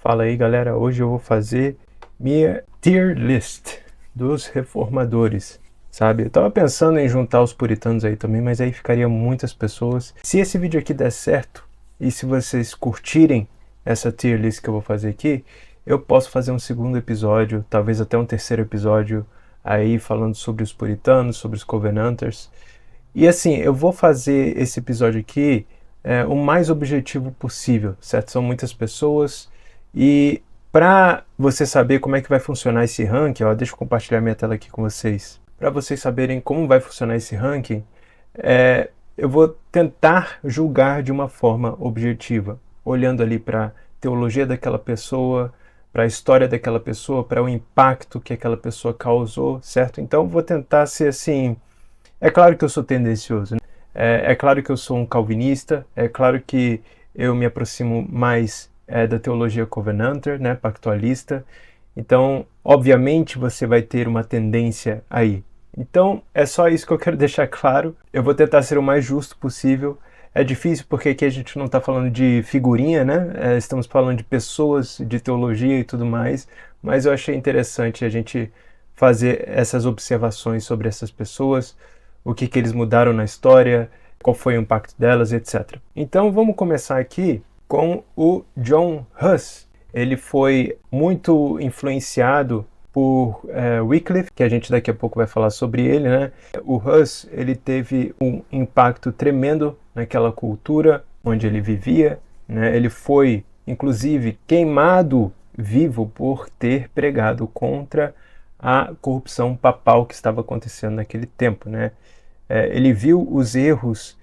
Fala aí, galera, hoje eu vou fazer minha tier list dos reformadores, sabe? Eu tava pensando em juntar os puritanos aí também, mas aí ficaria muitas pessoas. Se esse vídeo aqui der certo, e se vocês curtirem essa tier list que eu vou fazer aqui, eu posso fazer um segundo episódio, talvez até um terceiro episódio, aí falando sobre os puritanos, sobre os Covenanters. E assim, eu vou fazer esse episódio aqui o mais objetivo possível, certo? São muitas pessoas e para você saber como é que vai funcionar esse ranking, ó, deixa eu compartilhar minha tela aqui com vocês. Para vocês saberem como vai funcionar esse ranking, eu vou tentar julgar de uma forma objetiva, olhando ali para a teologia daquela pessoa, para a história daquela pessoa, para o impacto que aquela pessoa causou, certo? Então vou tentar ser assim. É claro que eu sou tendencioso, né? É claro que eu sou um calvinista, é claro que eu me aproximo mais da teologia covenanter, né, pactualista. Então, obviamente, você vai ter uma tendência aí. Então, é só isso que eu quero deixar claro. Eu vou tentar ser o mais justo possível. É difícil porque aqui a gente não está falando de figurinha, né? Estamos falando de pessoas, de teologia e tudo mais. Mas eu achei interessante a gente fazer essas observações sobre essas pessoas, o que eles mudaram na história, qual foi o impacto delas, etc. Então vamos começar aqui com o John Huss. Ele foi muito influenciado por Wycliffe, que a gente daqui a pouco vai falar sobre ele, né? O Huss, ele teve um impacto tremendo naquela cultura onde ele vivia, né? Ele foi, inclusive, queimado vivo por ter pregado contra a corrupção papal que estava acontecendo naquele tempo, né? Ele viu os erros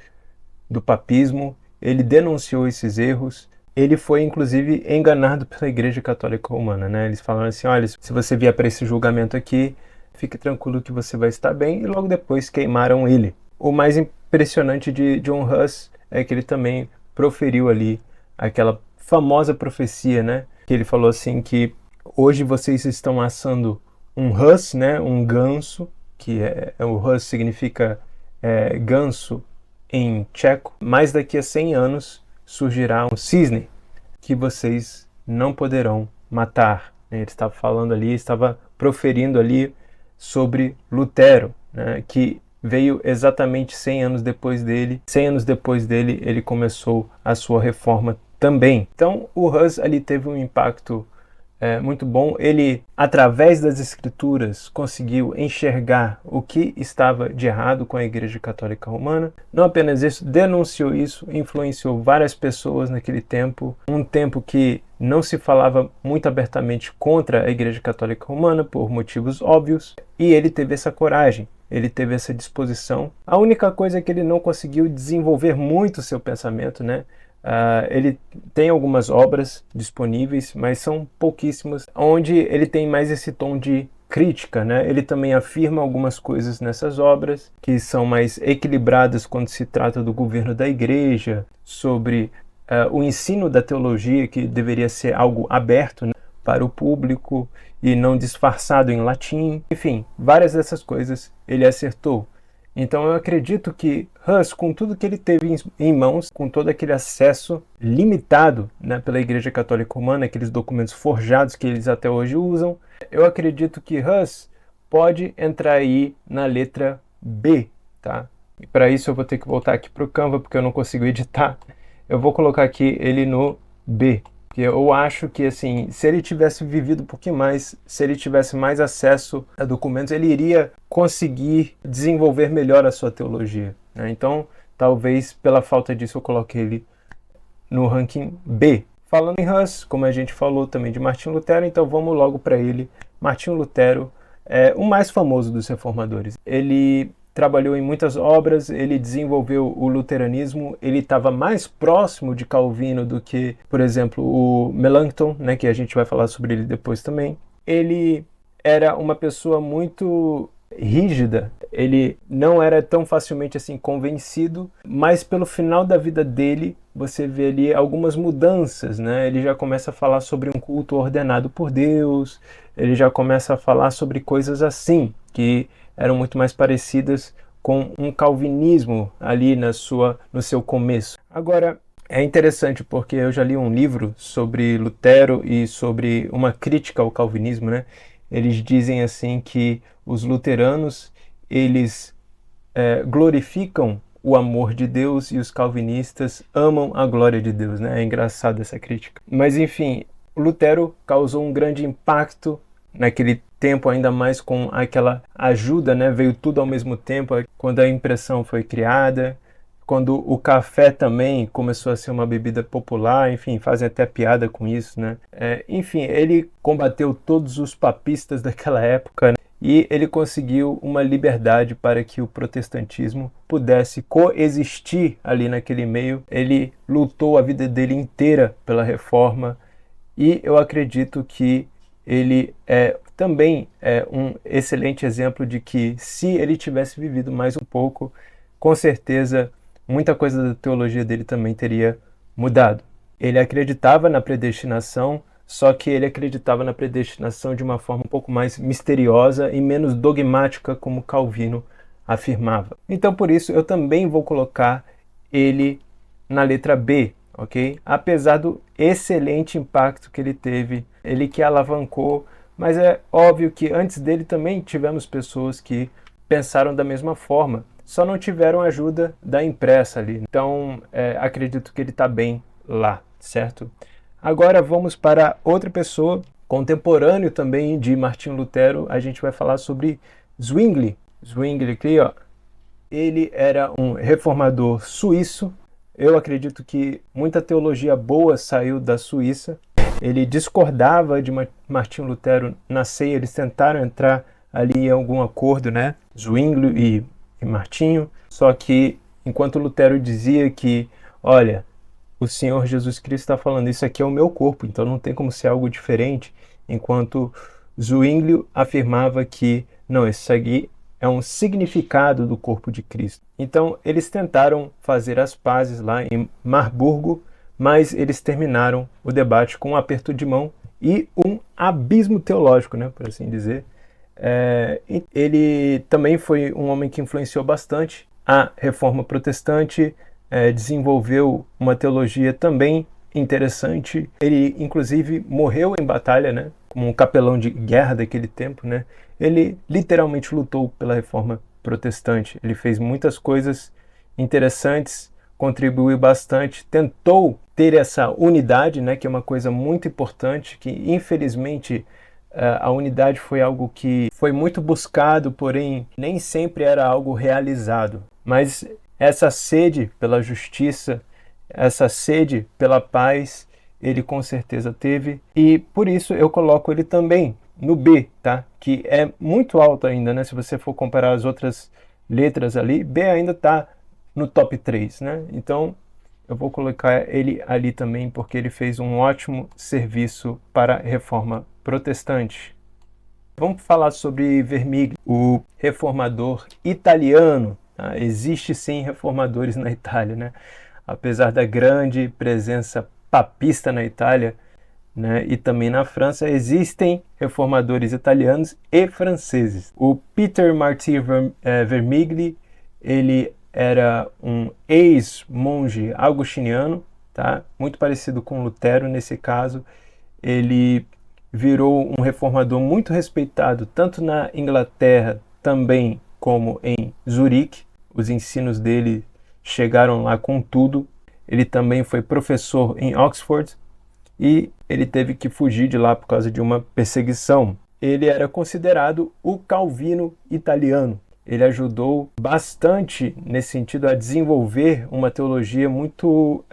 do papismo, ele denunciou esses erros, ele foi inclusive enganado pela Igreja Católica Romana, né? Eles falaram assim, olha, se você vier para esse julgamento aqui, fique tranquilo que você vai estar bem, e logo depois queimaram ele. O mais impressionante de John Huss é que ele também proferiu ali aquela famosa profecia, né? Que ele falou assim que hoje vocês estão assando um Huss, né? Um ganso, que o Huss significa ganso em tcheco, mas daqui a 100 anos surgirá um cisne que vocês não poderão matar. Ele estava falando ali, estava proferindo ali sobre Lutero, né, que veio exatamente 100 anos depois dele. 100 anos depois dele, ele começou a sua reforma também. Então, o Huss ali teve um impacto muito bom. Ele, através das escrituras, conseguiu enxergar o que estava de errado com a Igreja Católica Romana. Não apenas isso, denunciou isso, influenciou várias pessoas naquele tempo, um tempo que não se falava muito abertamente contra a Igreja Católica Romana, por motivos óbvios, e ele teve essa coragem. Ele teve essa disposição. A única coisa é que ele não conseguiu desenvolver muito o seu pensamento, né? Ele tem algumas obras disponíveis, mas são pouquíssimas, onde ele tem mais esse tom de crítica, né? Ele também afirma algumas coisas nessas obras que são mais equilibradas quando se trata do governo da igreja, sobre o ensino da teologia, que deveria ser algo aberto, né, para o público e não disfarçado em latim. Enfim, várias dessas coisas ele acertou. Então eu acredito que Huss, com tudo que ele teve em mãos, com todo aquele acesso limitado, né, pela Igreja Católica Romana, aqueles documentos forjados que eles até hoje usam, eu acredito que Huss pode entrar aí na letra B, tá? E para isso eu vou ter que voltar aqui para o Canva, porque eu não consigo editar. Eu vou colocar aqui ele no B. Porque eu acho que, assim, se ele tivesse vivido um pouquinho mais, se ele tivesse mais acesso a documentos, ele iria conseguir desenvolver melhor a sua teologia, né? Então, talvez pela falta disso eu coloque ele no ranking B. Falando em Huss, como a gente falou também de Martinho Lutero, então vamos logo para ele. Martinho Lutero é o mais famoso dos reformadores. Ele trabalhou em muitas obras, ele desenvolveu o luteranismo, ele estava mais próximo de Calvino do que, por exemplo, o Melanchthon, né, que a gente vai falar sobre ele depois também. Ele era uma pessoa muito rígida, ele não era tão facilmente assim convencido, mas pelo final da vida dele, você vê ali algumas mudanças, né? Ele já começa a falar sobre um culto ordenado por Deus, ele já começa a falar sobre coisas assim, que eram muito mais parecidas com um calvinismo ali no seu começo. Agora, É interessante porque eu já li um livro sobre Lutero e sobre uma crítica ao calvinismo, né? Eles dizem assim que os luteranos, eles glorificam o amor de Deus e os calvinistas amam a glória de Deus, né? É engraçado essa crítica. Mas enfim, Lutero causou um grande impacto naquele tempo, ainda mais com aquela ajuda, né? Veio tudo ao mesmo tempo, quando a impressão foi criada, quando o café também começou a ser uma bebida popular, enfim, fazem até piada com isso, né? Enfim, ele combateu todos os papistas daquela época, né? E ele conseguiu uma liberdade para que o protestantismo pudesse coexistir ali naquele meio. Ele lutou a vida dele inteira pela reforma e eu acredito que ele também é um excelente exemplo de que, se ele tivesse vivido mais um pouco, com certeza muita coisa da teologia dele também teria mudado. Ele acreditava na predestinação, só que ele acreditava na predestinação de uma forma um pouco mais misteriosa e menos dogmática, como Calvino afirmava. Então, por isso, eu também vou colocar ele na letra B, ok? Apesar do excelente impacto que ele teve, ele que alavancou, mas é óbvio que antes dele também tivemos pessoas que pensaram da mesma forma, só não tiveram ajuda da impressa ali. Então, acredito que ele está bem lá, certo? Agora vamos para outra pessoa, contemporâneo também de Martinho Lutero. A gente vai falar sobre Zwingli. Zwingli aqui, ó. Ele era um reformador suíço. Eu acredito que muita teologia boa saiu da Suíça. Ele discordava de Martinho Lutero na ceia. Eles tentaram entrar ali em algum acordo, né? Zwingli e Martinho. Só que enquanto Lutero dizia que, olha, o Senhor Jesus Cristo está falando, isso aqui é o meu corpo, então não tem como ser algo diferente, enquanto Zwingli afirmava que, não, isso aqui é um significado do corpo de Cristo. Então, eles tentaram fazer as pazes lá em Marburgo, mas eles terminaram o debate com um aperto de mão e um abismo teológico, né, por assim dizer. Ele também foi um homem que influenciou bastante a reforma protestante, desenvolveu uma teologia também interessante. Ele, inclusive, morreu em batalha, né, como um capelão de guerra daquele tempo, né. Ele literalmente lutou pela reforma protestante. Ele fez muitas coisas interessantes, contribuiu bastante, tentou ter essa unidade, né, que é uma coisa muito importante, que infelizmente a unidade foi algo que foi muito buscado, porém nem sempre era algo realizado. Mas essa sede pela justiça, essa sede pela paz, ele com certeza teve, e por isso eu coloco ele também no B, tá? Que é muito alto ainda, né? Se você for comparar as outras letras ali, B ainda está no top 3, né? Então eu vou colocar ele ali também porque ele fez um ótimo serviço para a reforma protestante. Vamos falar sobre Vermigli, o reformador italiano. Existe sim reformadores na Itália, né? Apesar da grande presença papista na Itália, né, e também na França, existem reformadores italianos e franceses. O Peter Marty Vermigli, ele era um ex-monge agostiniano, tá? Muito parecido com Lutero nesse caso. Ele virou um reformador muito respeitado tanto na Inglaterra também como em Zurique. Os ensinos dele chegaram lá com tudo. Ele também foi professor em Oxford e ele teve que fugir de lá por causa de uma perseguição. Ele era considerado o Calvino italiano. Ele ajudou bastante nesse sentido a desenvolver uma teologia muito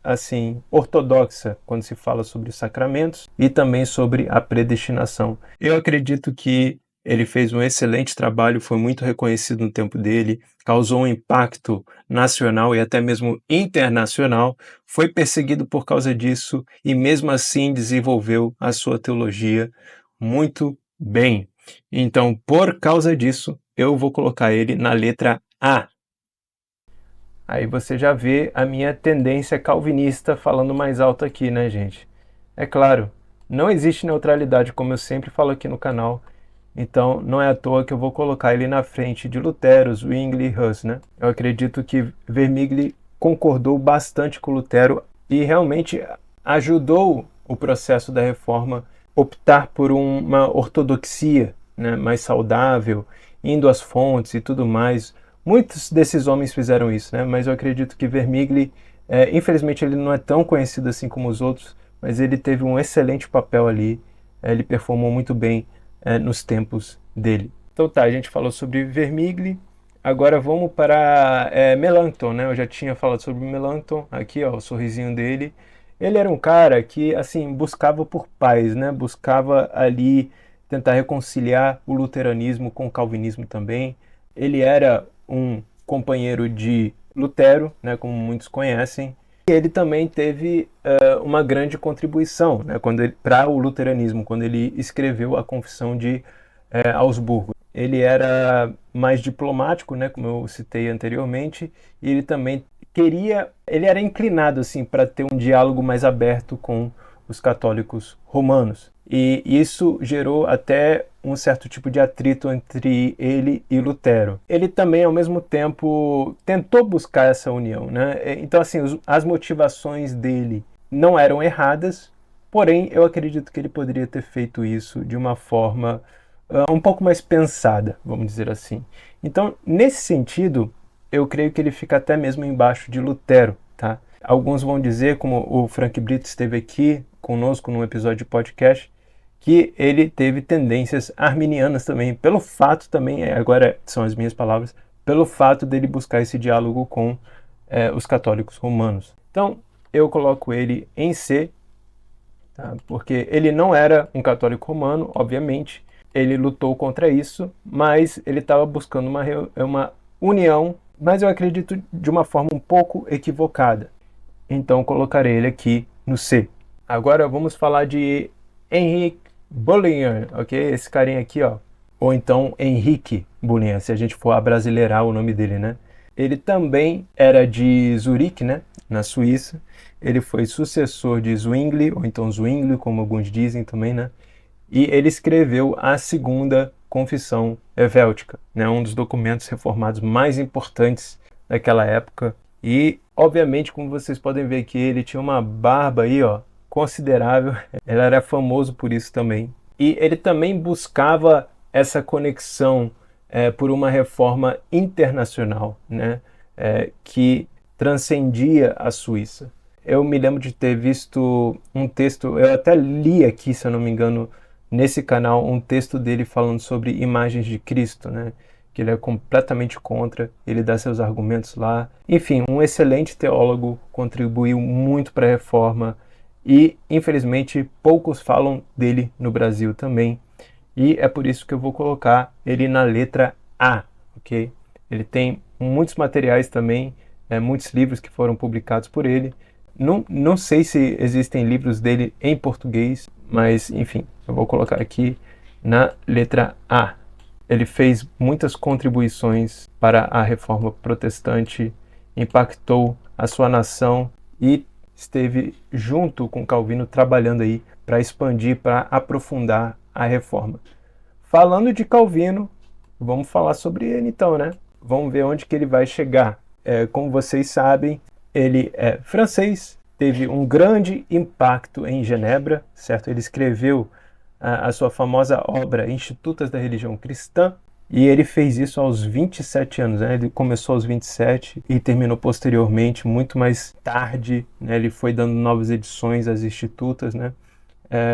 assim ortodoxa quando se fala sobre os sacramentos e também sobre a predestinação. Eu acredito que ele fez um excelente trabalho, foi muito reconhecido no tempo dele, causou um impacto nacional e até mesmo internacional, foi perseguido por causa disso e mesmo assim desenvolveu a sua teologia muito bem. Então, por causa disso, eu vou colocar ele na letra A. Aí você já vê a minha tendência calvinista falando mais alto aqui, né, gente? É claro, não existe neutralidade, como eu sempre falo aqui no canal. Então, não é à toa que eu vou colocar ele na frente de Lutero, Zwingli e Hus, né? Eu acredito que Vermigli concordou bastante com Lutero e realmente ajudou o processo da reforma optar por uma ortodoxia, né, mais saudável, indo às fontes e tudo mais. Muitos desses homens fizeram isso, né, mas eu acredito que Vermigli, infelizmente ele não é tão conhecido assim como os outros, mas ele teve um excelente papel ali, ele performou muito bem nos tempos dele. Então tá, a gente falou sobre Vermigli, agora vamos para Melanchthon, né? Eu já tinha falado sobre Melanchthon, aqui ó, o sorrisinho dele. Ele era um cara que, assim, buscava por paz, né? Buscava ali tentar reconciliar o luteranismo com o calvinismo também. Ele era um companheiro de Lutero, né? Como muitos conhecem. E ele também teve uma grande contribuição, né? Para o luteranismo, quando ele escreveu a Confissão de Augsburgo. Ele era mais diplomático, né, como eu citei anteriormente, e ele também ele era inclinado assim para ter um diálogo mais aberto com os católicos romanos. E isso gerou até um certo tipo de atrito entre ele e Lutero. Ele também, ao mesmo tempo, tentou buscar essa união, né? Então, assim, as motivações dele não eram erradas, porém, eu acredito que ele poderia ter feito isso de uma forma um pouco mais pensada, vamos dizer assim. Então, nesse sentido, eu creio que ele fica até mesmo embaixo de Lutero, tá? Alguns vão dizer, como o Frank Brito esteve aqui conosco num episódio de podcast, que ele teve tendências arminianas também, pelo fato também, agora são as minhas palavras, pelo fato dele buscar esse diálogo com os católicos romanos. Então, eu coloco ele em C, tá? Porque ele não era um católico romano, obviamente, ele lutou contra isso, mas ele estava buscando uma união, mas eu acredito de uma forma um pouco equivocada. Então colocarei ele aqui no C. Agora vamos falar de Henrik Bullinger, ok? Esse carinha aqui, ó. Ou então Henrique Bullinger, se a gente for abrasileirar o nome dele, né? Ele também era de Zurique, né? Na Suíça. Ele foi sucessor de Zwingli, ou então Zwingli, como alguns dizem também, né? E ele escreveu a segunda Confissão Helvética, né, um dos documentos reformados mais importantes daquela época. E, obviamente, como vocês podem ver aqui, ele tinha uma barba aí, ó, considerável. Ele era famoso por isso também. E ele também buscava essa conexão por uma reforma internacional, né, que transcendia a Suíça. Eu me lembro de ter visto um texto, eu até li aqui, se eu não me engano, nesse canal, um texto dele falando sobre imagens de Cristo, né? Que ele é completamente contra, ele dá seus argumentos lá. Enfim, um excelente teólogo, contribuiu muito para a reforma e, infelizmente, poucos falam dele no Brasil também. E é por isso que eu vou colocar ele na letra A, ok? Ele tem muitos materiais também, muitos livros que foram publicados por ele. Não sei se existem livros dele em português, mas enfim, eu vou colocar aqui na letra A. Ele fez muitas contribuições para a reforma protestante, impactou a sua nação e esteve junto com Calvino trabalhando aí para expandir, para aprofundar a reforma. Falando de Calvino, vamos falar sobre ele então, né? Vamos ver onde que ele vai chegar. Como vocês sabem, ele é francês, teve um grande impacto em Genebra, certo? Ele escreveu a sua famosa obra Institutas da Religião Cristã, e ele fez isso aos 27 anos, né? Ele começou aos 27 e terminou posteriormente, muito mais tarde, né? Ele foi dando novas edições às Institutas, né?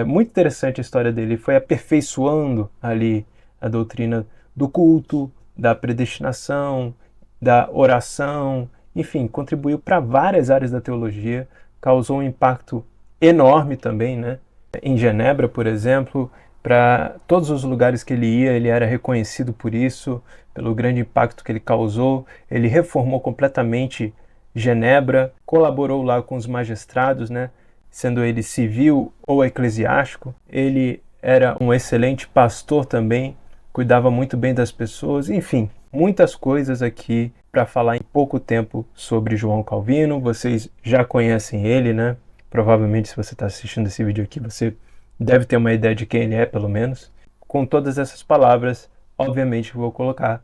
Muito interessante a história dele, ele foi aperfeiçoando ali a doutrina do culto, da predestinação, da oração, enfim, contribuiu para várias áreas da teologia, causou um impacto enorme também, né? Em Genebra, por exemplo, para todos os lugares que ele ia, ele era reconhecido por isso, pelo grande impacto que ele causou. Ele reformou completamente Genebra, colaborou lá com os magistrados, né? Sendo ele civil ou eclesiástico. Ele era um excelente pastor também, cuidava muito bem das pessoas, enfim, muitas coisas aqui para falar em pouco tempo sobre João Calvino. Vocês já conhecem ele, né? Provavelmente, se você está assistindo esse vídeo aqui, você deve ter uma ideia de quem ele é, pelo menos. Com todas essas palavras, obviamente, vou colocar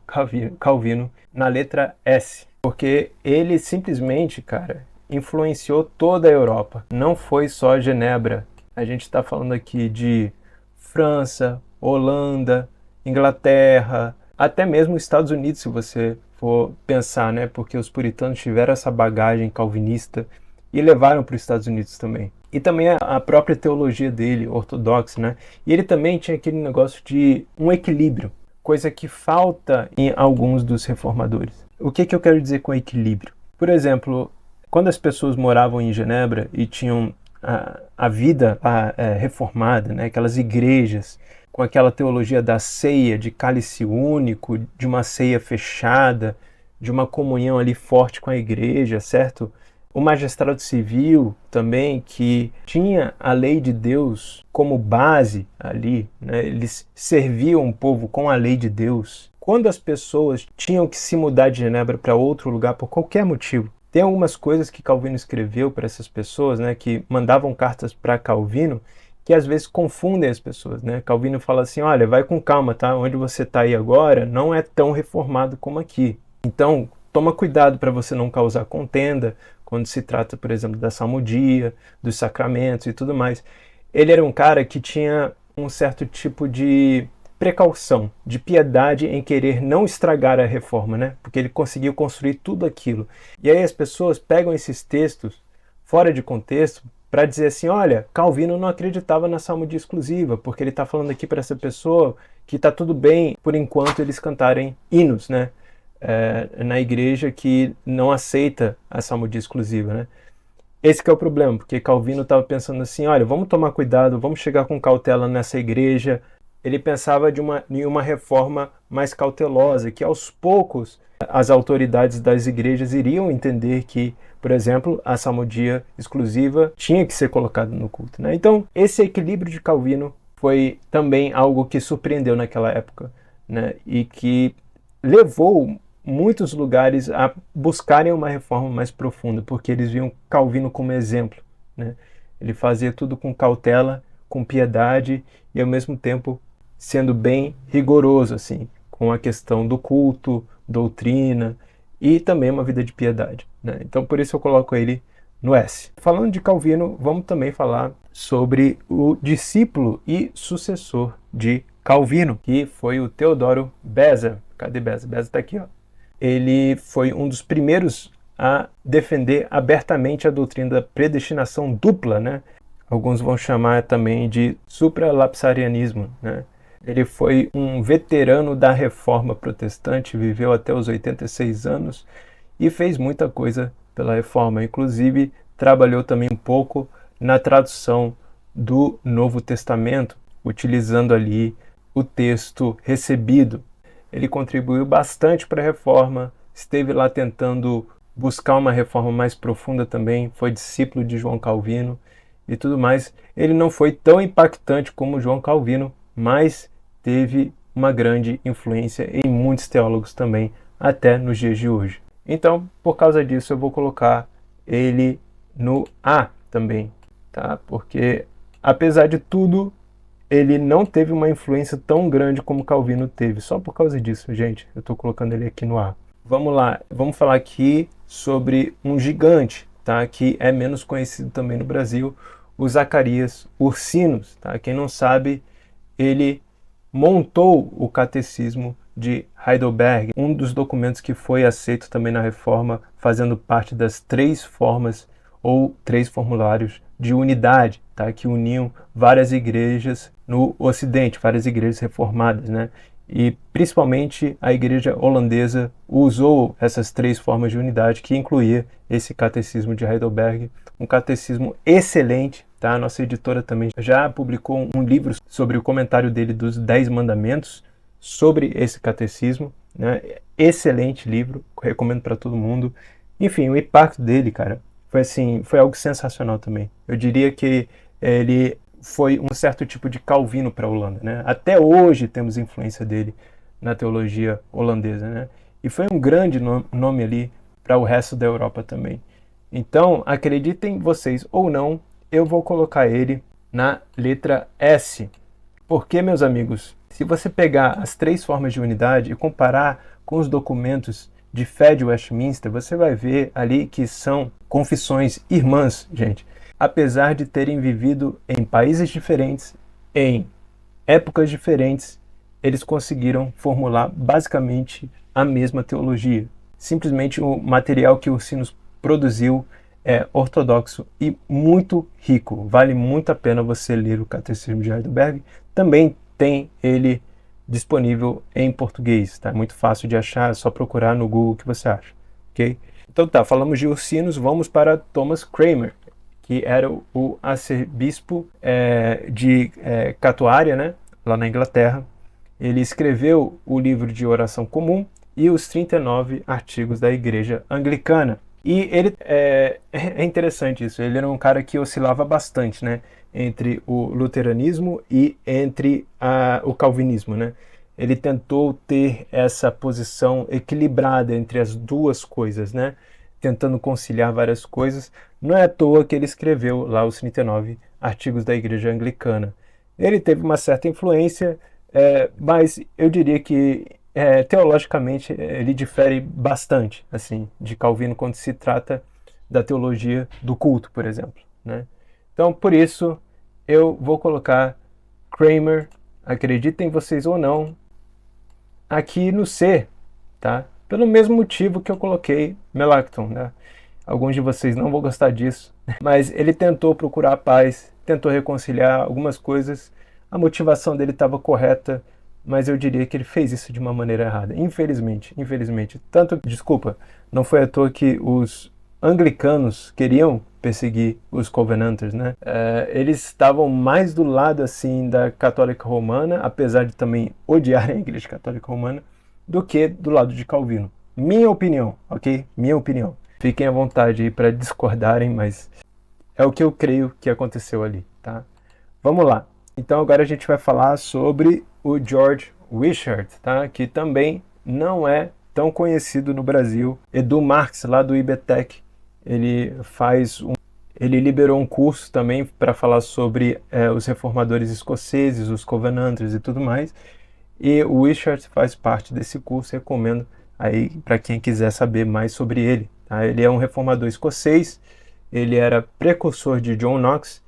Calvino na letra S. Porque ele simplesmente, cara, influenciou toda a Europa. Não foi só Genebra. A gente está falando aqui de França, Holanda, Inglaterra, até mesmo os Estados Unidos, se você for pensar, né? Porque os puritanos tiveram essa bagagem calvinista e levaram para os Estados Unidos também. E também a própria teologia dele, ortodoxa, né? E ele também tinha aquele negócio de um equilíbrio, coisa que falta em alguns dos reformadores. O que eu quero dizer com equilíbrio? Por exemplo, quando as pessoas moravam em Genebra e tinham a vida reformada, né? Aquelas igrejas com aquela teologia da ceia, de cálice único, de uma ceia fechada, de uma comunhão ali forte com a igreja, certo? O magistrado civil também, que tinha a lei de Deus como base ali, né? Eles serviam o povo com a lei de Deus. Quando as pessoas tinham que se mudar de Genebra para outro lugar por qualquer motivo, tem algumas coisas que Calvino escreveu para essas pessoas, né, que mandavam cartas para Calvino, que às vezes confundem as pessoas, né? Calvino fala assim, olha, vai com calma, tá? Onde você está aí agora não é tão reformado como aqui. Então, toma cuidado para você não causar contenda quando se trata, por exemplo, da salmodia, dos sacramentos e tudo mais. Ele era um cara que tinha um certo tipo de precaução, de piedade em querer não estragar a reforma, né? Porque ele conseguiu construir tudo aquilo. E aí as pessoas pegam esses textos fora de contexto para dizer assim, olha, Calvino não acreditava na salmodia exclusiva, porque ele está falando aqui para essa pessoa que está tudo bem, por enquanto, eles cantarem hinos, né? Na igreja que não aceita a salmodia exclusiva, né? Esse que é o problema, porque Calvino estava pensando assim, olha, vamos tomar cuidado, vamos chegar com cautela nessa igreja. Ele pensava em uma reforma mais cautelosa, que aos poucos as autoridades das igrejas iriam entender que, por exemplo, a salmodia exclusiva tinha que ser colocada no culto, né? Então, esse equilíbrio de Calvino foi também algo que surpreendeu naquela época, né? E que levou muitos lugares a buscarem uma reforma mais profunda, porque eles viam Calvino como exemplo, né? Ele fazia tudo com cautela, com piedade e ao mesmo tempo sendo bem rigoroso, assim, com a questão do culto, doutrina e também uma vida de piedade, né? Então por isso eu coloco ele no S. Falando de Calvino, vamos também falar sobre o discípulo e sucessor de Calvino, que foi o Teodoro Beza. Cadê Beza? Beza está aqui, ó. Ele foi um dos primeiros a defender abertamente a doutrina da predestinação dupla, né? Alguns vão chamar também de supralapsarianismo, né? Ele foi um veterano da Reforma Protestante, viveu até os 86 anos e fez muita coisa pela Reforma. Inclusive, trabalhou também um pouco na tradução do Novo Testamento, utilizando ali o texto recebido. Ele contribuiu bastante para a Reforma, esteve lá tentando buscar uma reforma mais profunda também, foi discípulo de João Calvino e tudo mais. Ele não foi tão impactante como João Calvino, mas teve uma grande influência em muitos teólogos também, até nos dias de hoje. Então, por causa disso, eu vou colocar ele no A também, tá? Porque, apesar de tudo, ele não teve uma influência tão grande como Calvino teve. Só por causa disso, gente, eu estou colocando ele aqui no A. Vamos lá, vamos falar aqui sobre um gigante, tá? Que é menos conhecido também no Brasil, o Zacarias Ursinos, tá? Quem não sabe, ele montou o Catecismo de Heidelberg, um dos documentos que foi aceito também na Reforma, fazendo parte das 3 formas ou 3 formulários de unidade, tá? Que uniam várias igrejas no Ocidente, várias igrejas reformadas, né? E principalmente a igreja holandesa usou essas 3 formas de unidade, que incluía esse Catecismo de Heidelberg, um catecismo excelente, tá? A nossa editora também já publicou um livro sobre o comentário dele dos 10 mandamentos sobre esse catecismo, né? Excelente livro, recomendo para todo mundo. Enfim, o impacto dele, cara, foi algo sensacional também. Eu diria que ele foi um certo tipo de Calvino para a Holanda, né? Até hoje temos influência dele na teologia holandesa, né? E foi um grande nome ali para o resto da Europa também. Então, acreditem vocês ou não, eu vou colocar ele na letra S. Porque, meus amigos, se você pegar as 3 formas de unidade e comparar com os documentos de fé de Westminster, você vai ver ali que são confissões irmãs, gente. Apesar de terem vivido em países diferentes, em épocas diferentes, eles conseguiram formular basicamente a mesma teologia. Simplesmente o material que Ursinus produziu é ortodoxo e muito rico. Vale muito a pena você ler o Catecismo de Heidelberg. Também tem ele disponível em português, tá? É muito fácil de achar, é só procurar no Google o que você acha, ok? Então tá, falamos de Ursinus, vamos para Thomas Cranmer, que era o arcebispo de Catuária, né, lá na Inglaterra. Ele escreveu o livro de oração comum e os 39 artigos da Igreja Anglicana. E ele é interessante isso, ele era um cara que oscilava bastante, né, entre o luteranismo e entre o calvinismo, né? Ele tentou ter essa posição equilibrada entre as duas coisas, né? Tentando conciliar várias coisas. Não é à toa que ele escreveu lá os 39 artigos da Igreja Anglicana. Ele teve uma certa influência, mas eu diria que teologicamente ele difere bastante, assim, de Calvino quando se trata da teologia do culto, por exemplo, né? Então, por isso, eu vou colocar Cranmer, acreditem vocês ou não, aqui no C, tá? Pelo mesmo motivo que eu coloquei Melanchthon, né? Alguns de vocês não vão gostar disso, mas ele tentou procurar a paz, tentou reconciliar algumas coisas, a motivação dele estava correta, mas eu diria que ele fez isso de uma maneira errada, infelizmente. Tanto, desculpa, não foi à toa que os anglicanos queriam perseguir os Covenanters, né? Eles estavam mais do lado, assim, da Católica Romana, apesar de também odiarem a Igreja Católica Romana, do que do lado de Calvino. Minha opinião, ok? Minha opinião. Fiquem à vontade aí para discordarem, mas é o que eu creio que aconteceu ali, tá? Vamos lá. Então agora a gente vai falar sobre o George Wishart, tá? Que também não é tão conhecido no Brasil. Edu Marx, lá do IBTEC, ele liberou um curso também para falar sobre os reformadores escoceses, os Covenanters e tudo mais. E o Wishart faz parte desse curso, recomendo aí para quem quiser saber mais sobre ele. Tá? Ele é um reformador escocês, ele era precursor de John Knox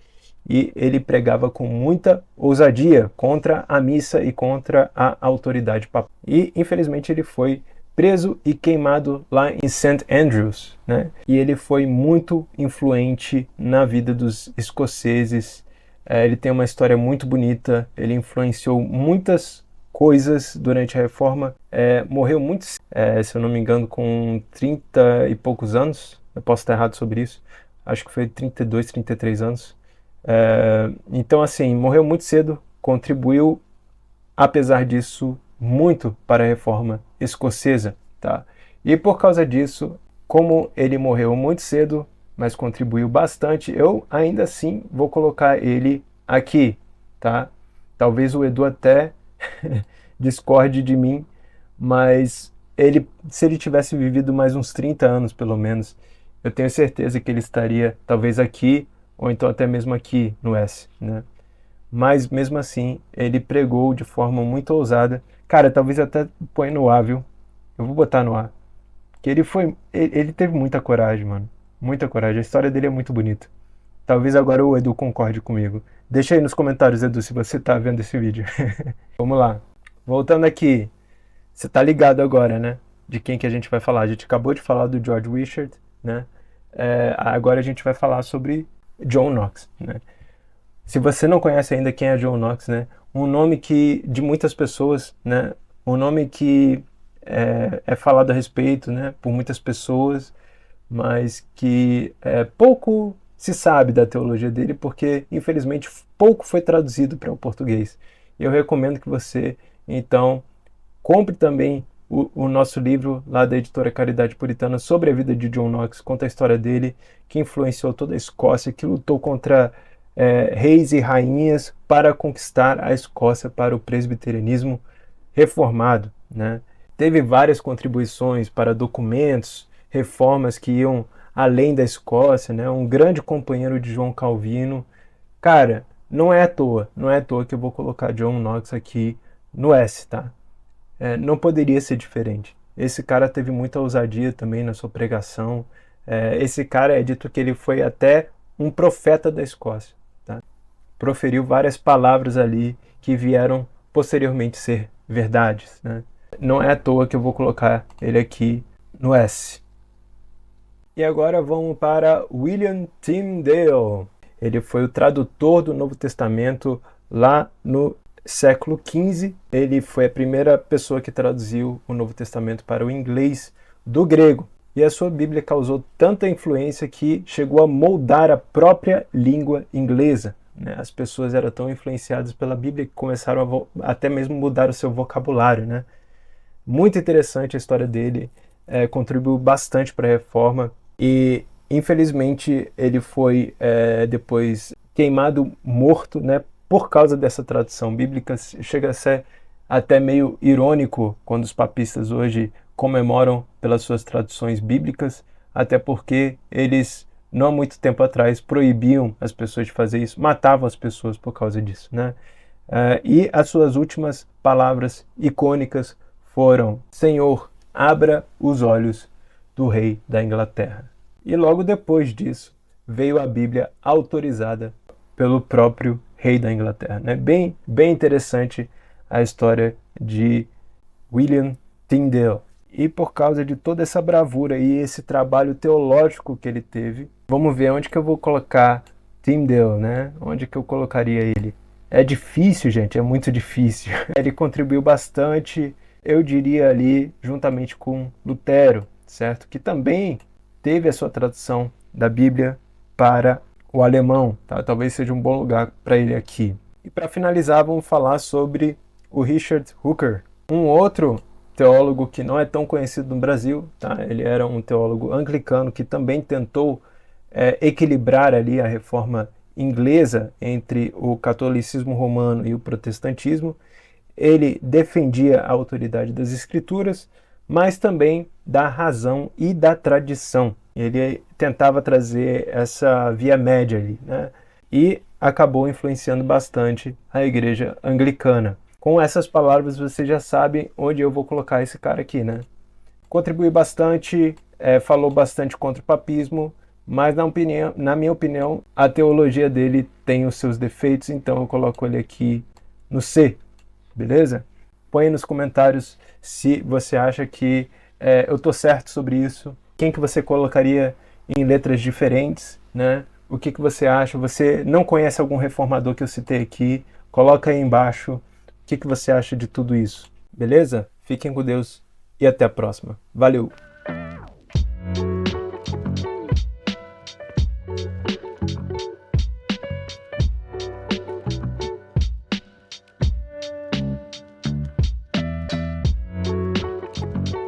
e ele pregava com muita ousadia contra a missa e contra a autoridade papal. E infelizmente ele foi preso e queimado lá em St. Andrews, né? E ele foi muito influente na vida dos escoceses. Ele tem uma história muito bonita, ele influenciou muitas coisas durante a Reforma. Morreu muito, se eu não me engano, com 30 e poucos anos. Eu posso estar errado sobre isso. Acho que foi 32, 33 anos. Então, assim, morreu muito cedo, contribuiu, apesar disso, muito para a Reforma escocesa, tá? E por causa disso, como ele morreu muito cedo, mas contribuiu bastante, eu ainda assim vou colocar ele aqui, tá? Talvez o Edu até discorde de mim, mas se ele tivesse vivido mais uns 30 anos, pelo menos, eu tenho certeza que ele estaria talvez aqui, ou então até mesmo aqui no S, né? Mas mesmo assim, ele pregou de forma muito ousada. Cara, talvez até põe no ar, viu? Eu vou botar no ar. Que ele teve muita coragem, mano. Muita coragem. A história dele é muito bonita. Talvez agora o Edu concorde comigo. Deixa aí nos comentários, Edu, se você tá vendo esse vídeo. Vamos lá. Voltando aqui. Você tá ligado agora, né? De quem que a gente vai falar. A gente acabou de falar do George Wishart, né? Agora a gente vai falar sobre John Knox, né? Se você não conhece ainda quem é John Knox, né? Um nome que, de muitas pessoas, né? Um nome que é falado a respeito, né? Por muitas pessoas, mas que pouco se sabe da teologia dele, porque, infelizmente, pouco foi traduzido para o português. Eu recomendo que você, então, compre também o nosso livro lá da editora Caridade Puritana sobre a vida de John Knox, conta a história dele, que influenciou toda a Escócia, que lutou contra reis e rainhas para conquistar a Escócia para o presbiterianismo reformado, né? Teve várias contribuições para documentos, reformas que iam além da Escócia, né? Um grande companheiro de João Calvino. Cara, não é à toa que eu vou colocar John Knox aqui no S, tá? Não poderia ser diferente. Esse cara teve muita ousadia também na sua pregação. Esse cara é dito que ele foi até um profeta da Escócia, tá? Proferiu várias palavras ali que vieram posteriormente ser verdades, né? Não é à toa que eu vou colocar ele aqui no S. E agora vamos para William Tyndale. Ele foi o tradutor do Novo Testamento lá no século XV. Ele foi a primeira pessoa que traduziu o Novo Testamento para o inglês do grego. E a sua Bíblia causou tanta influência que chegou a moldar a própria língua inglesa, né? As pessoas eram tão influenciadas pela Bíblia que começaram a até mesmo mudar o seu vocabulário, né? Muito interessante a história dele, contribuiu bastante para a reforma e, infelizmente, ele foi depois queimado, morto, né, por causa dessa tradução bíblica. Chega a ser até meio irônico quando os papistas hoje comemoram pelas suas traduções bíblicas, até porque eles, não há muito tempo atrás, proibiam as pessoas de fazer isso, matavam as pessoas por causa disso, né? E as suas últimas palavras icônicas foram: Senhor, abra os olhos do rei da Inglaterra. E logo depois disso veio a Bíblia autorizada pelo próprio rei da Inglaterra, né? Bem interessante a história de William Tyndale. E por causa de toda essa bravura e esse trabalho teológico que ele teve, vamos ver onde que eu vou colocar Tyndale, né? Onde que eu colocaria ele? É difícil, gente, é muito difícil. Ele contribuiu bastante, eu diria ali, juntamente com Lutero, certo? Que também teve a sua tradução da Bíblia para o alemão, tá? Talvez seja um bom lugar para ele aqui. E para finalizar, vamos falar sobre o Richard Hooker, um outro teólogo que não é tão conhecido no Brasil, tá? Ele era um teólogo anglicano que também tentou equilibrar ali a reforma inglesa entre o catolicismo romano e o protestantismo. Ele defendia a autoridade das escrituras, mas também da razão e da tradição. Ele tentava trazer essa via média ali, né? E acabou influenciando bastante a igreja anglicana. Com essas palavras, vocês já sabem onde eu vou colocar esse cara aqui, né? Contribuiu bastante, falou bastante contra o papismo, mas na minha opinião, a teologia dele tem os seus defeitos, então eu coloco ele aqui no C, beleza? Põe aí nos comentários se você acha que eu tô certo sobre isso, quem que você colocaria em letras diferentes, né? O que você acha? Você não conhece algum reformador que eu citei aqui? Coloca aí embaixo o que você acha de tudo isso, beleza? Fiquem com Deus e até a próxima. Valeu!